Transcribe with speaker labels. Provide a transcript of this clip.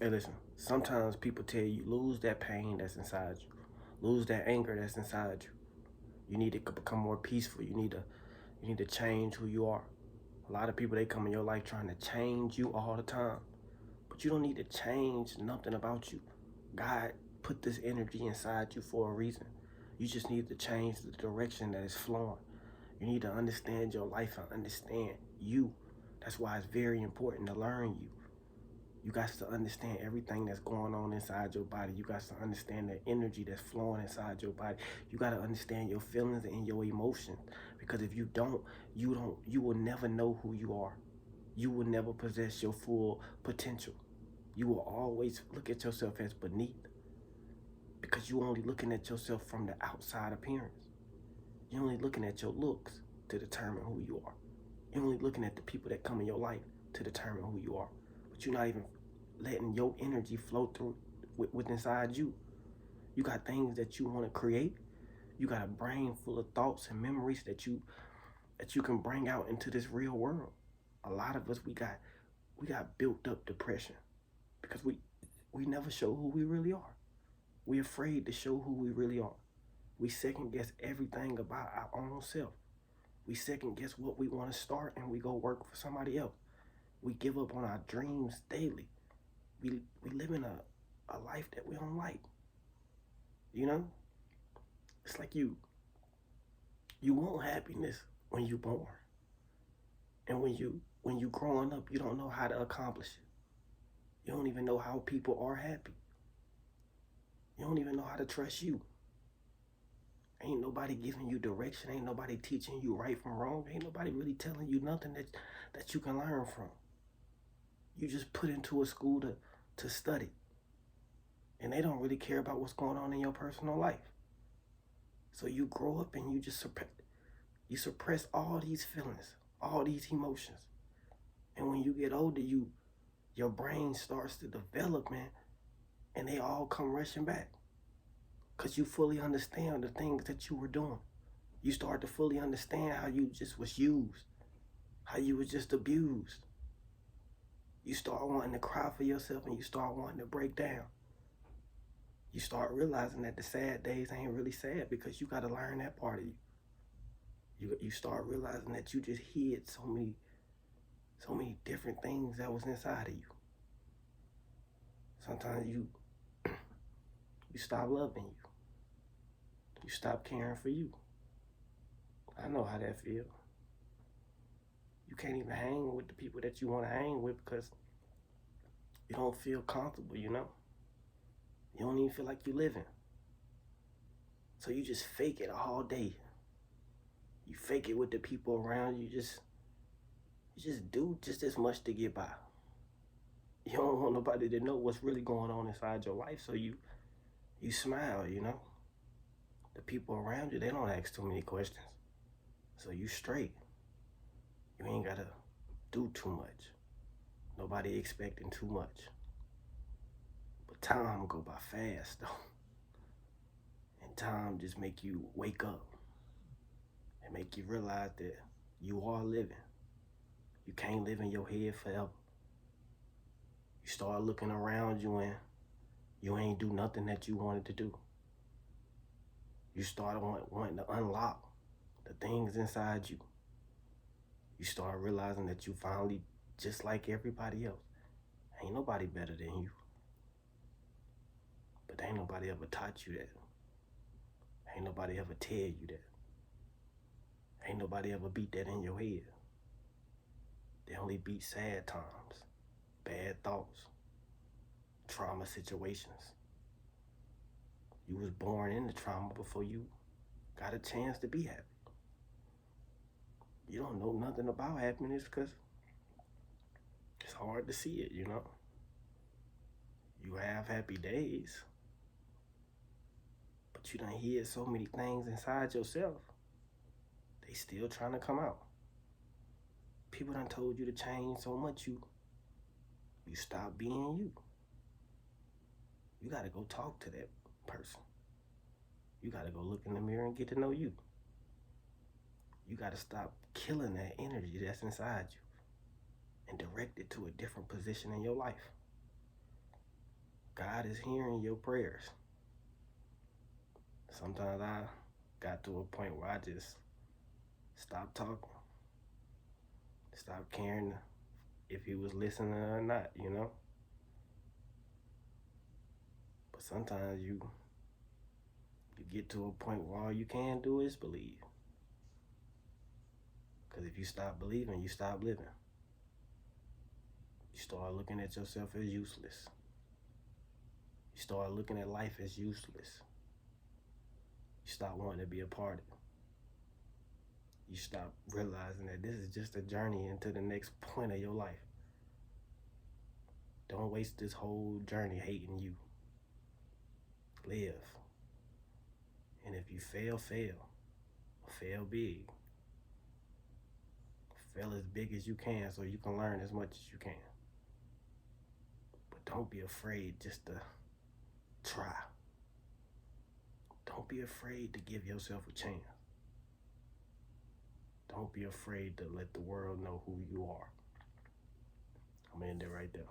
Speaker 1: Hey, listen. Sometimes people tell you lose that pain that's inside you, lose that anger that's inside you. You need to become more peaceful. You need to change who you are. A lot of people they come in your life trying to change you all the time, but you don't need to change nothing about you. God put this energy inside you for a reason. You just need to change the direction that it's flowing. You need to understand your life and understand you. That's why it's very important to learn you. You got to understand everything that's going on inside your body. You got to understand the energy that's flowing inside your body. You got to understand your feelings and your emotions. Because if you will never know who you are. You will never possess your full potential. You will always look at yourself as beneath because you only looking at yourself from the outside appearance. You're only looking at your looks to determine who you are. You're only looking at the people that come in your life to determine who you are. But you're not even letting your energy flow through with inside you. You got things that you want to create. You got a brain full of thoughts and memories that you can bring out into this real world. A lot of us we got built up depression because we never show who we really are. We're afraid to show who we really are. We second guess everything about our own self. We second guess what we want to start and we go work for somebody else. We give up on our dreams daily. We live in a life that we don't like. You know? It's like you want happiness when you born. And when you growing up, you don't know how to accomplish it. You don't even know how people are happy. You don't even know how to trust you. Ain't nobody giving you direction. Ain't nobody teaching you right from wrong. Ain't nobody really telling you nothing that you can learn from. You just put into a school to study. And they don't really care about what's going on in your personal life. So you grow up and you suppress all these feelings, all these emotions. And when you get older, your brain starts to develop, man, and they all come rushing back. Cause you fully understand the things that you were doing. You start to fully understand how you just was used, how you was just abused. You start wanting to cry for yourself and you start wanting to break down. You start realizing that the sad days ain't really sad because you got to learn that part of you. You start realizing that you just hid so many different things that was inside of you. Sometimes you stop loving you. You stop caring for you. I know how that feels. You can't even hang with the people that you want to hang with because you don't feel comfortable, you know? You don't even feel like you're living. So you just fake it all day. You fake it with the people around you. You just do just as much to get by. You don't want nobody to know what's really going on inside your life, so you smile, you know? The people around you, they don't ask too many questions. So you straight. You ain't gotta do too much. Nobody expecting too much. But time go by fast though. And time just make you wake up and make you realize that you are living. You can't live in your head forever. You start looking around you and you ain't do nothing that you wanted to do. You start wanting to unlock the things inside you. You start realizing that you finally just like everybody else. Ain't nobody better than you. But ain't nobody ever taught you that. Ain't nobody ever tell you that. Ain't nobody ever beat that in your head. They only beat sad times, bad thoughts, trauma situations. You was born into trauma before you got a chance to be happy. You don't know nothing about happiness because it's hard to see it, you know. You have happy days, but you done hid so many things inside yourself. They still trying to come out. People done told you to change so much you stop being you. You gotta go talk to that person. You gotta go look in the mirror and get to know you. You gotta stop killing that energy that's inside you and direct it to a different position in your life. God is hearing your prayers. Sometimes I got to a point where I just stopped talking, stopped caring if he was listening or not, you know? But sometimes you get to a point where all you can do is believe. Because if you stop believing, you stop living. You start looking at yourself as useless. You start looking at life as useless. You stop wanting to be a part of it. You stop realizing that this is just a journey into the next point of your life. Don't waste this whole journey hating you. Live. And if you fail, fail. Fail big. Fail as big as you can so you can learn as much as you can. But don't be afraid just to try. Don't be afraid to give yourself a chance. Don't be afraid to let the world know who you are. I'm gonna end it right there.